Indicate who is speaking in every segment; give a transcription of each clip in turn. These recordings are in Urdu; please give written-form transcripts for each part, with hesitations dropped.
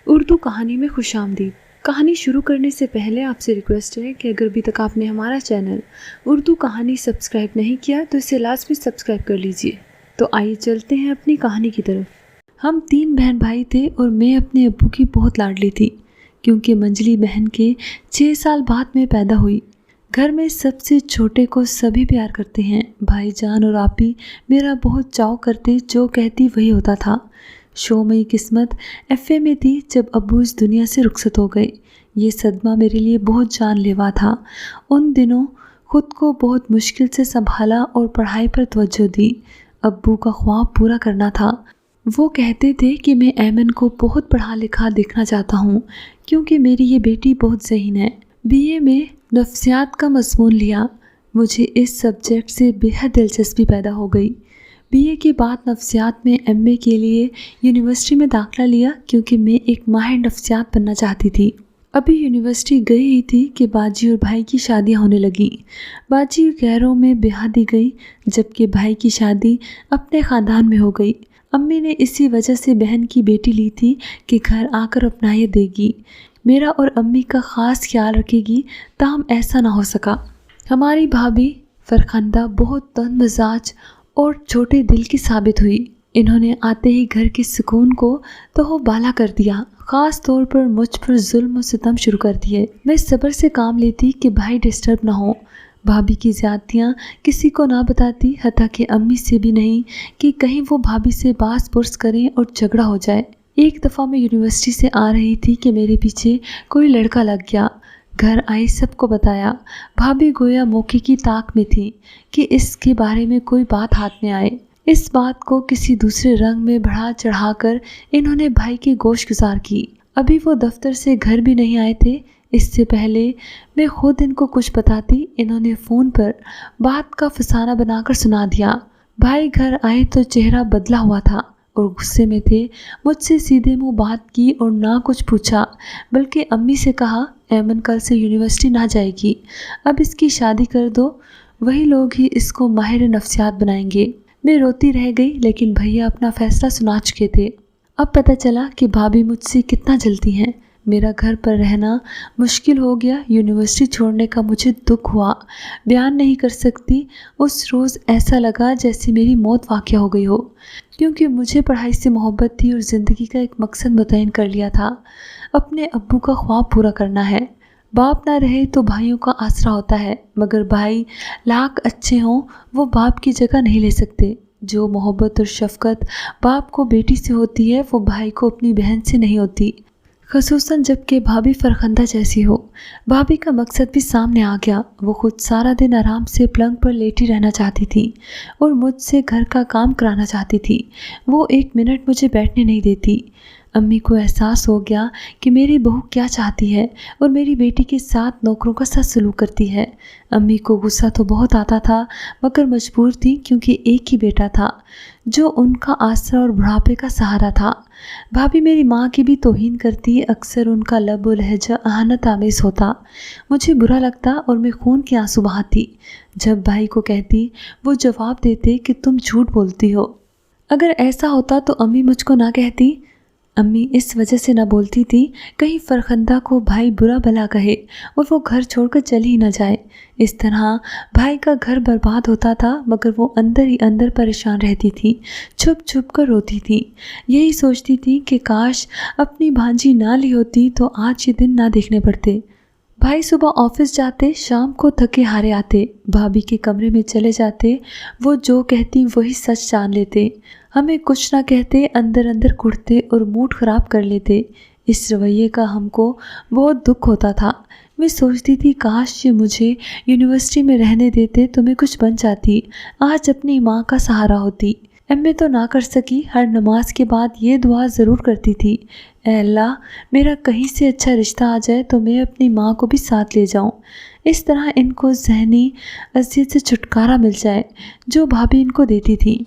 Speaker 1: اردو کہانی میں خوش آمدید۔ کہانی شروع کرنے سے پہلے آپ سے ریکویسٹ ہے کہ اگر ابھی تک آپ نے ہمارا چینل اردو کہانی سبسکرائب نہیں کیا تو اسے لازمی سبسکرائب کر لیجئے۔ تو آئیے چلتے ہیں اپنی کہانی کی طرف۔ ہم 3 بہن بھائی تھے اور میں اپنے ابو کی بہت لاڈلی تھی کیونکہ منجلی بہن کے 6 سال بعد میں پیدا ہوئی۔ گھر میں سب سے چھوٹے کو سبھی پیار کرتے ہیں۔ بھائی جان اور آپی میرا بہت چاؤ کرتے، جو کہتی وہی ہوتا تھا۔ شومئی قسمت ایف اے میں تھی جب ابو اس دنیا سے رخصت ہو گئے۔ یہ صدمہ میرے لیے بہت جان لیوا تھا۔ ان دنوں خود کو بہت مشکل سے سنبھالا اور پڑھائی پر توجہ دی۔ ابو کا خواب پورا کرنا تھا۔ وہ کہتے تھے کہ میں ایمن کو بہت پڑھا لکھا دیکھنا چاہتا ہوں کیونکہ میری یہ بیٹی بہت ذہین ہے۔ بی اے میں نفسیات کا مضمون لیا۔ مجھے اس سبجیکٹ سے بے حد دلچسپی پیدا ہو گئی۔ بی اے کے بعد نفسیات میں ایم اے کے لیے یونیورسٹی میں داخلہ لیا کیونکہ میں ایک ماہر نفسیات بننا چاہتی تھی۔ ابھی یونیورسٹی گئی ہی تھی کہ باجی اور بھائی کی شادیاں ہونے لگیں۔ باجی غیروں میں بیاہ دی گئی جبکہ بھائی کی شادی اپنے خاندان میں ہو گئی۔ امی نے اسی وجہ سے بہن کی بیٹی لی تھی کہ گھر آ کر اپنائیت دے گی، میرا اور امی کا خاص خیال رکھے گی، تاہم ایسا نہ ہو سکا۔ ہماری بھابھی فرخندہ بہت تند مزاج اور چھوٹے دل کی ثابت ہوئی۔ انہوں نے آتے ہی گھر کے سکون کو تہو بالا کر دیا، خاص طور پر مجھ پر ظلم و ستم شروع کر دیے۔ میں صبر سے کام لیتی کہ بھائی ڈسٹرب نہ ہو، بھابھی کی زیادتیاں کسی کو نہ بتاتی، حتیٰ کہ امی سے بھی نہیں کہ کہیں وہ بھابھی سے باس پرس کریں اور جھگڑا ہو جائے۔ ایک دفعہ میں یونیورسٹی سے آ رہی تھی کہ میرے پیچھے کوئی لڑکا لگ گیا۔ گھر آئی سب کو بتایا۔ بھابھی گویا موقع کی طاق میں تھی کہ اس کے بارے میں کوئی بات ہاتھ میں آئے۔ اس بات کو کسی دوسرے رنگ میں بڑھا چڑھا کر انہوں نے بھائی کی گوش گزار کی۔ ابھی وہ دفتر سے گھر بھی نہیں آئے تھے۔ اس سے پہلے میں خود ان کو کچھ بتاتی، انہوں نے فون پر بات کا فسانہ بنا کر سنا دیا۔ بھائی گھر آئے تو چہرہ بدلا ہوا تھا اور غصے میں تھے۔ مجھ سے سیدھے منہ بات کی اور نہ کچھ پوچھا، بلکہ امی سے کہا ایمن کل سے یونیورسٹی نہ جائے گی، اب اس کی شادی کر دو، وہی لوگ ہی اس کو ماہر نفسیات بنائیں گے۔ میں روتی رہ گئی لیکن بھیا اپنا فیصلہ سنا چکے تھے۔ اب پتہ چلا کہ بھابھی مجھ سے کتنا جلتی ہیں۔ میرا گھر پر رہنا مشکل ہو گیا۔ یونیورسٹی چھوڑنے کا مجھے دکھ ہوا، بیان نہیں کر سکتی۔ اس روز ایسا لگا جیسے میری موت واقع ہو گئی ہو، کیونکہ مجھے پڑھائی سے محبت تھی اور زندگی کا ایک مقصد متعین کر لیا تھا، اپنے ابو کا خواب پورا کرنا ہے۔ باپ نہ رہے تو بھائیوں کا آسرا ہوتا ہے، مگر بھائی لاکھ اچھے ہوں وہ باپ کی جگہ نہیں لے سکتے۔ جو محبت اور شفقت باپ کو بیٹی سے ہوتی ہے وہ بھائی کو اپنی بہن سے نہیں ہوتی، خصوصاً جب کہ بھابھی فرخندہ جیسی ہو۔ بھابھی کا مقصد بھی سامنے آ گیا۔ وہ خود سارا دن آرام سے پلنگ پر لیٹی رہنا چاہتی تھی اور مجھ سے گھر کا کام کرانا چاہتی تھی۔ وہ 1 منٹ مجھے بیٹھنے نہیں دیتی۔ امی کو احساس ہو گیا کہ میری بہو کیا چاہتی ہے اور میری بیٹی کے ساتھ نوکروں کا سا سلوک کرتی ہے۔ امی کو غصہ تو بہت آتا تھا مگر مجبور تھی کیونکہ ایک ہی بیٹا تھا جو ان کا آسرا اور بڑھاپے کا سہارا تھا۔ بھابھی میری ماں کی بھی توہین کرتی، اکثر ان کا لب و لہجہ اہانت آمیز ہوتا۔ مجھے برا لگتا اور میں خون کے آنسو بہاتی۔ جب بھائی کو کہتی وہ جواب دیتے کہ تم جھوٹ بولتی ہو۔ اگر ایسا ہوتا تو امی مجھ کو نہ کہتی۔ امی اس وجہ سے نہ بولتی تھی کہیں فرخندہ کو بھائی برا بھلا کہے اور وہ گھر چھوڑ کر چلی ہی نہ جائے۔ اس طرح بھائی کا گھر برباد ہوتا تھا مگر وہ اندر ہی اندر پریشان رہتی تھی، چھپ چھپ کر روتی تھی۔ یہی سوچتی تھی کہ کاش اپنی بھانجی نہ لی ہوتی تو آج یہ دن نہ دیکھنے پڑتے۔ بھائی صبح آفس جاتے، شام کو تھکے ہارے آتے، بھابھی کے کمرے میں چلے جاتے، وہ جو کہتی وہی سچ جان لیتے، ہمیں کچھ نہ کہتے، اندر اندر کڑتے اور موڈ خراب کر لیتے۔ اس رویے کا ہم کو بہت دکھ ہوتا تھا۔ میں سوچتی تھی کاش یہ مجھے یونیورسٹی میں رہنے دیتے تو میں کچھ بن جاتی، آج اپنی ماں کا سہارا ہوتی۔ ایم اے تو نہ کر سکی، ہر نماز کے بعد یہ دعا ضرور کرتی تھی، اے اللہ میرا کہیں سے اچھا رشتہ آ جائے تو میں اپنی ماں کو بھی ساتھ لے جاؤں، اس طرح ان کو ذہنی اذیت سے چھٹکارا مل جائے جو بھابھی ان کو دیتی تھی۔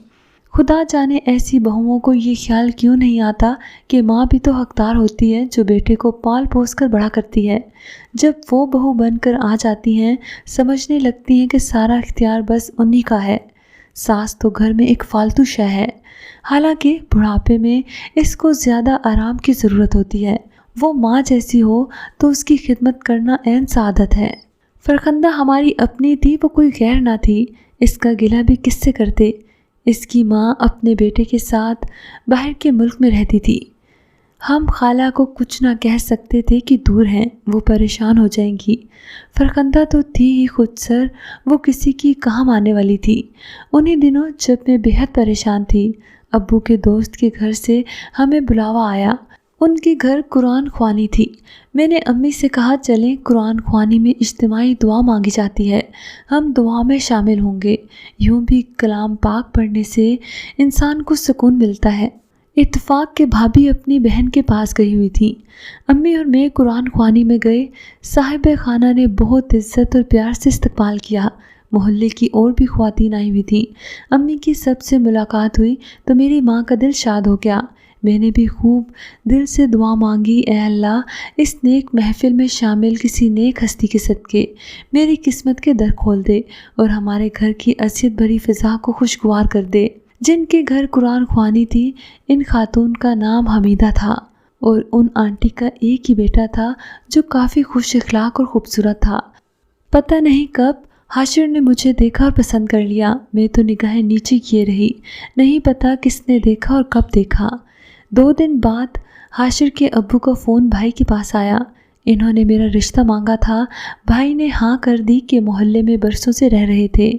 Speaker 1: خدا جانے ایسی بہوؤں کو یہ خیال کیوں نہیں آتا کہ ماں بھی تو حقدار ہوتی ہے جو بیٹے کو پال پوس کر بڑا کرتی ہے۔ جب وہ بہو بن کر آ جاتی ہیں سمجھنے لگتی ہیں کہ سارا اختیار بس انہی کا ہے۔ ساس تو گھر میں ایک فالتو شے ہے، حالانکہ بڑھاپے میں اس کو زیادہ آرام کی ضرورت ہوتی ہے۔ وہ ماں جیسی ہو تو اس کی خدمت کرنا عین سعادت ہے۔ فرخندہ ہماری اپنی تھی، وہ کوئی غیر نہ تھی۔ اس کا گلہ بھی کس سے کرتے؟ اس کی ماں اپنے بیٹے کے ساتھ باہر کے ملک میں رہتی تھی۔ ہم خالہ کو کچھ نہ کہہ سکتے تھے کہ دور ہیں، وہ پریشان ہو جائیں گی۔ فرخندہ تو تھی ہی خود سر، وہ کسی کی کہاں ماننے والی تھی۔ انہی دنوں جب میں بے حد پریشان تھی، ابو کے دوست کے گھر سے ہمیں بلاوا آیا۔ ان کے گھر قرآن خوانی تھی۔ میں نے امی سے کہا چلیں، قرآن خوانی میں اجتماعی دعا مانگی جاتی ہے، ہم دعا میں شامل ہوں گے۔ یوں بھی کلام پاک پڑھنے سے انسان کو سکون ملتا ہے۔ اتفاق کہ بھابھی اپنی بہن کے پاس گئی ہوئی تھی۔ امی اور میں قرآن خوانی میں گئے۔ صاحب خانہ نے بہت عزت اور پیار سے استقبال کیا۔ محلے کی اور بھی خواتین آئی ہوئی تھیں۔ امی کی سب سے ملاقات ہوئی تو میری ماں کا دل شاد ہو گیا۔ میں نے بھی خوب دل سے دعا مانگی، اے اللہ اس نیک محفل میں شامل کسی نیک ہستی کے صدقے میری قسمت کے در کھول دے اور ہمارے گھر کی اذیت بھری فضا کو خوشگوار کر دے۔ جن کے گھر قرآن خوانی تھی، ان خاتون کا نام حمیدہ تھا اور ان آنٹی کا ایک ہی بیٹا تھا جو کافی خوش اخلاق اور خوبصورت تھا۔ پتہ نہیں کب حاشر نے مجھے دیکھا اور پسند کر لیا۔ میں تو نگاہیں نیچے کیے رہی، نہیں پتا کس نے دیکھا اور کب دیکھا۔ 2 دن بعد حاشر کے ابو کا فون بھائی کے پاس آیا۔ انہوں نے میرا رشتہ مانگا تھا۔ بھائی نے ہاں کر دی کہ محلے میں برسوں سے رہ رہے تھے۔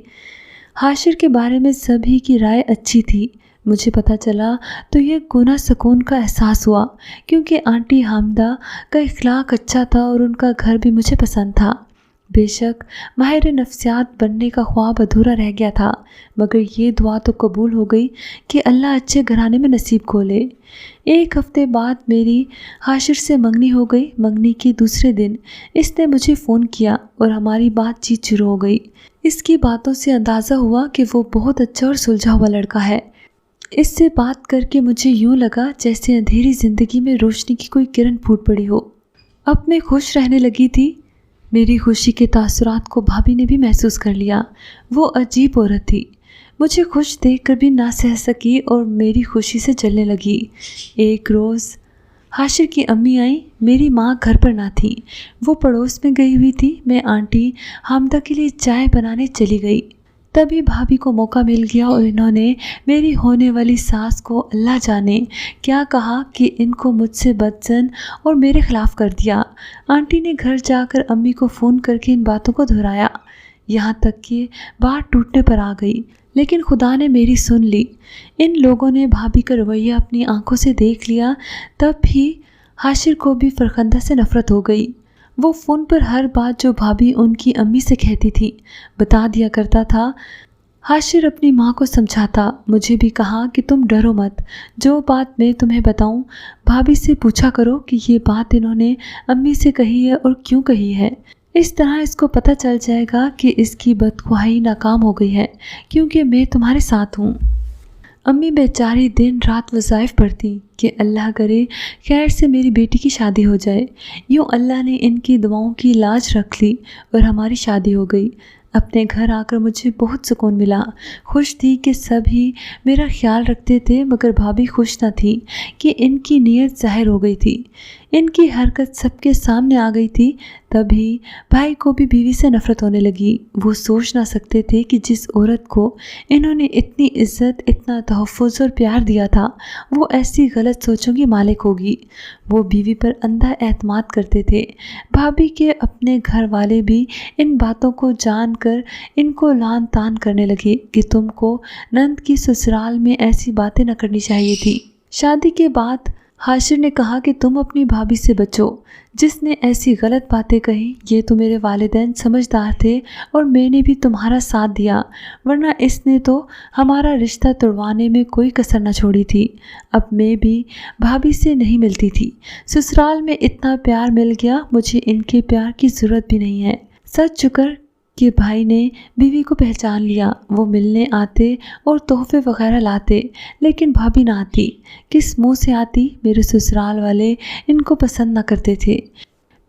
Speaker 1: حاشر کے بارے میں سبھی کی رائے اچھی تھی۔ مجھے پتہ چلا تو یہ گناہ سکون کا احساس ہوا، کیونکہ آنٹی حامدہ کا اخلاق اچھا تھا اور ان کا گھر بھی مجھے پسند تھا۔ بے شک ماہر نفسیات بننے کا خواب ادھورا رہ گیا تھا، مگر یہ دعا تو قبول ہو گئی کہ اللہ اچھے گھرانے میں نصیب کھولے۔ 1 ہفتے بعد میری حاشر سے منگنی ہو گئی۔ منگنی کے دوسرے دن اس نے مجھے فون کیا اور ہماری بات چیت شروع ہو گئی۔ اس کی باتوں سے اندازہ ہوا کہ وہ بہت اچھا اور سلجھا ہوا لڑکا ہے۔ اس سے بات کر کے مجھے یوں لگا جیسے اندھیری زندگی میں روشنی کی کوئی کرن پھوٹ پڑی ہو۔ اب میں خوش رہنے لگی تھی۔ میری خوشی کے تاثرات کو بھابھی نے بھی محسوس کر لیا۔ وہ عجیب عورت تھی، مجھے خوش دیکھ کر بھی نہ سہ سکی اور میری خوشی سے جلنے لگی۔ ایک روز حاشر کی امی آئیں۔ میری ماں گھر پر نہ تھی، وہ پڑوس میں گئی ہوئی تھی۔ میں آنٹی حامدہ کے لیے چائے بنانے چلی گئی۔ تبھی بھابھی کو موقع مل گیا اور انہوں نے میری ہونے والی ساس کو اللہ جانے کیا کہا کہ ان کو مجھ سے بدظن اور میرے خلاف کر دیا۔ آنٹی نے گھر جا کر امی کو فون کر کے ان باتوں کو دہرایا، یہاں تک کہ بات ٹوٹنے پر آ گئی، لیکن خدا نے میری سن لی۔ ان لوگوں نے بھابھی کا رویہ اپنی آنکھوں سے دیکھ لیا۔ تب بھی حاشر کو بھی فرخندہ سے نفرت ہو گئی۔ وہ فون پر ہر بات جو بھابھی ان کی امی سے کہتی تھی بتا دیا کرتا تھا۔ حاشر اپنی ماں کو سمجھاتا۔ مجھے بھی کہا کہ تم ڈرو مت، جو بات میں تمہیں بتاؤں بھابھی سے پوچھا کرو کہ یہ بات انہوں نے امی سے کہی ہے اور کیوں کہی ہے۔ اس طرح اس کو پتہ چل جائے گا کہ اس کی بدخواہی ناکام ہو گئی ہے، کیونکہ میں تمہارے ساتھ ہوں۔ امی بیچاری دن رات وظائف پڑھتی کہ اللہ کرے خیر سے میری بیٹی کی شادی ہو جائے۔ یوں اللہ نے ان کی دعاؤں کی لاج رکھ لی اور ہماری شادی ہو گئی۔ اپنے گھر آ کر مجھے بہت سکون ملا۔ خوش تھی کہ سب ہی میرا خیال رکھتے تھے، مگر بھابھی خوش نہ تھی کہ ان کی نیت ظاہر ہو گئی تھی۔ ان کی حرکت سب کے سامنے آ گئی تھی۔ تبھی بھائی کو بھی بیوی سے نفرت ہونے لگی۔ وہ سوچ نہ سکتے تھے کہ جس عورت کو انہوں نے اتنی عزت، اتنا تحفظ اور پیار دیا تھا، وہ ایسی غلط سوچوں کی مالک ہوگی۔ وہ بیوی پر اندھا اعتماد کرتے تھے۔ بھابھی کے اپنے گھر والے بھی ان باتوں کو جان کر ان کو لعن طعن کرنے لگے کہ تم کو نند کی سسرال میں ایسی باتیں نہ کرنی چاہیے تھی۔ شادی کے بعد حاشر نے کہا کہ تم اپنی بھابھی سے بچو، جس نے ایسی غلط باتیں کہیں۔ یہ تو میرے والدین سمجھدار تھے اور میں نے بھی تمہارا ساتھ دیا، ورنہ اس نے تو ہمارا رشتہ توڑوانے میں کوئی کسر نہ چھوڑی تھی۔ اب میں بھی بھابھی سے نہیں ملتی تھی۔ سسرال میں اتنا پیار مل گیا، مجھے ان کے پیار کی ضرورت بھی نہیں ہے۔ سچ شکر کہ بھائی نے بیوی کو پہچان لیا۔ وہ ملنے آتے اور تحفے وغیرہ لاتے، لیکن بھابھی نہ آتی۔ کس منہ سے آتی؟ میرے سسرال والے ان کو پسند نہ کرتے تھے۔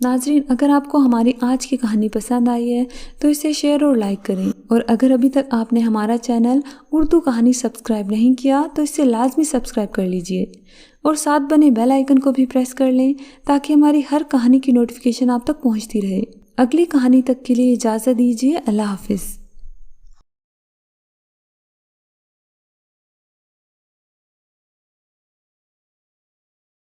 Speaker 1: ناظرین، اگر آپ کو ہماری آج کی کہانی پسند آئی ہے تو اسے شیئر اور لائک کریں، اور اگر ابھی تک آپ نے ہمارا چینل اردو کہانی سبسکرائب نہیں کیا تو اسے لازمی سبسکرائب کر لیجئے، اور ساتھ بنے بیل آئیکن کو بھی پریس کر لیں تاکہ ہماری ہر کہانی کی نوٹیفیکیشن آپ تک پہنچتی رہے۔ اگلی کہانی تک کے لیے اجازت دیجیے۔ اللہ حافظ۔